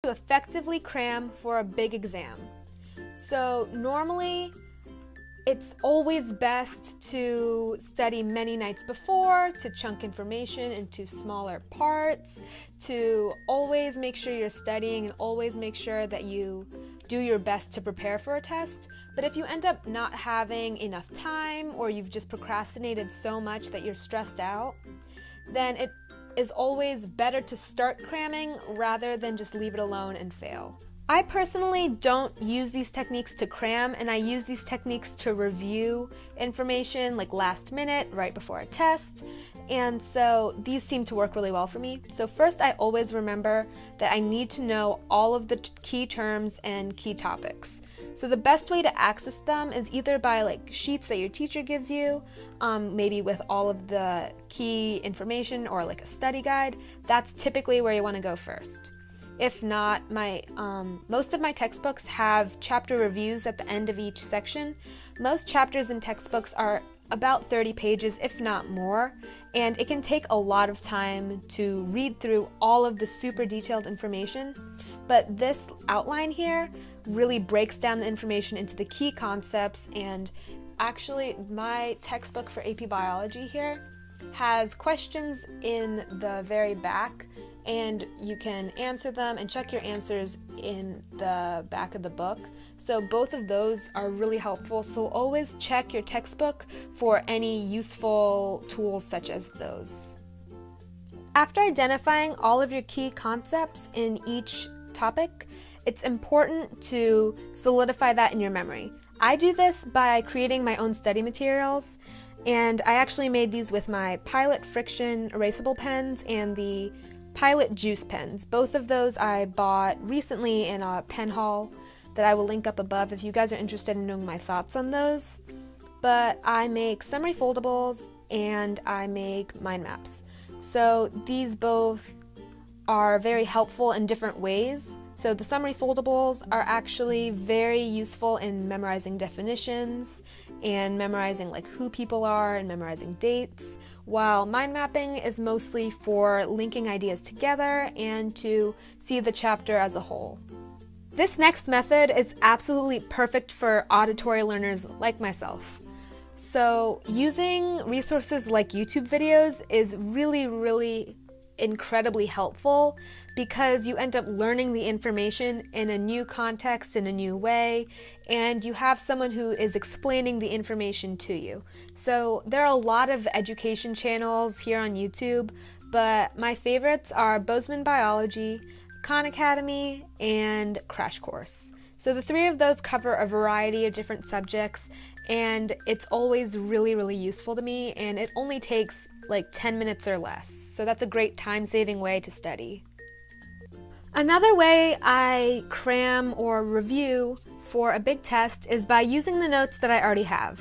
to effectively cram for a big exam. So normally, it's always best to study many nights before, to chunk information into smaller parts, to always make sure you're studying and always make sure that you do your best to prepare for a test. But if you end up not having enough time or you've just procrastinated so much that you're stressed out, then it is always better to start cramming rather than just leave it alone and fail. I personally don't use these techniques to cram, and I use these techniques to review information like last minute, right before a test, and so these seem to work really well for me. So first, I always remember that I need to know all of the key terms and key topics. So the best way to access them is either by like sheets that your teacher gives you, maybe with all of the key information, or like a study guide. That's typically where you want to go first. If not, most of my textbooks have chapter reviews at the end of each section. Most chapters in textbooks are about 30 pages, if not more, and it can take a lot of time to read through all of the super detailed information. But this outline here really breaks down the information into the key concepts, and actually my textbook for AP Biology here has questions in the very back, and you can answer them and check your answers in the back of the book. So both of those are really helpful, so always check your textbook for any useful tools such as those. After identifying all of your key concepts in each topic, it's important to solidify that in your memory. I do this by creating my own study materials, and I actually made these with my Pilot Friction erasable pens and the Pilot Juice pens. Both of those I bought recently in a pen haul that I will link up above if you guys are interested in knowing my thoughts on those. But I make summary foldables and I make mind maps. So these both are very helpful in different ways. So the summary foldables are actually very useful in memorizing definitions and memorizing like who people are and memorizing dates, while mind mapping is mostly for linking ideas together and to see the chapter as a whole. This next method is absolutely perfect for auditory learners like myself. So using resources like YouTube videos is really incredibly helpful because you end up learning the information in a new context, in a new way, and you have someone who is explaining the information to you. So there are a lot of education channels here on YouTube, but my favorites are Bozeman Biology, Khan Academy, and Crash Course. So the three of those cover a variety of different subjects, and it's always really useful to me, and it only takes like 10 minutes or less. So that's a great time-saving way to study. Another way I cram or review for a big test is by using the notes that I already have.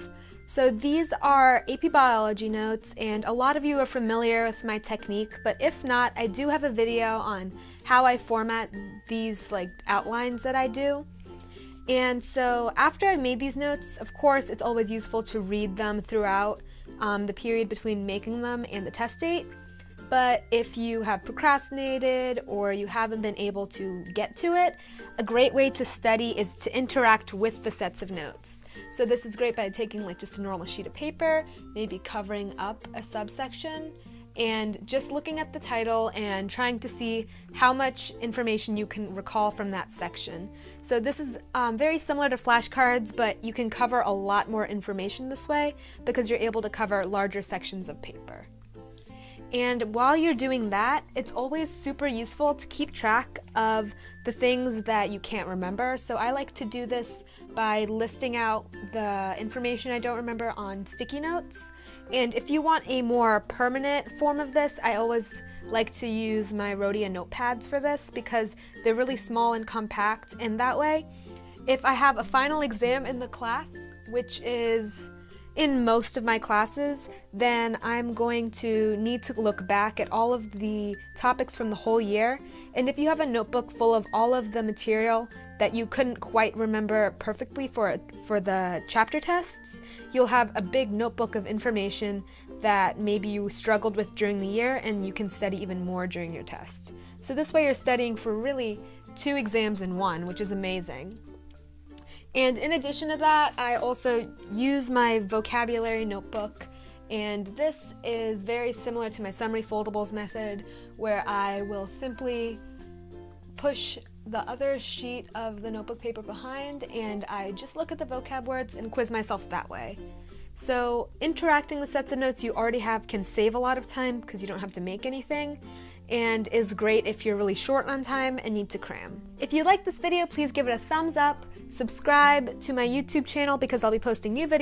So these are AP Biology notes, and a lot of you are familiar with my technique, but if not, I do have a video on how I format these like outlines that I do. And so after I've made these notes, of course, it's always useful to read them throughout the period between making them and the test date. But if you have procrastinated or you haven't been able to get to it, a great way to study is to interact with the sets of notes. So this is great by taking like just a normal sheet of paper, maybe covering up a subsection, and just looking at the title and trying to see how much information you can recall from that section. So this is very similar to flashcards, but you can cover a lot more information this way because you're able to cover larger sections of paper. And while you're doing that, it's always super useful to keep track of the things that you can't remember. So I like to do this by listing out the information I don't remember on sticky notes. And if you want a more permanent form of this, I always like to use my Rhodia notepads for this because they're really small and compact, and that way, if I have a final exam in the class, which is in most of my classes, then I'm going to need to look back at all of the topics from the whole year. And if you have a notebook full of all of the material that you couldn't quite remember perfectly for the chapter tests, you'll have a big notebook of information that maybe you struggled with during the year and you can study even more during your tests. So this way you're studying for really 2 exams in one, which is amazing. And in addition to that, I also use my vocabulary notebook, and this is very similar to my summary foldables method, where I will simply push the other sheet of the notebook paper behind, and I just look at the vocab words and quiz myself that way. So interacting with sets of notes you already have can save a lot of time because you don't have to make anything, and is great if you're really short on time and need to cram. If you like this video, please give it a thumbs up, subscribe to my YouTube channel because I'll be posting new videos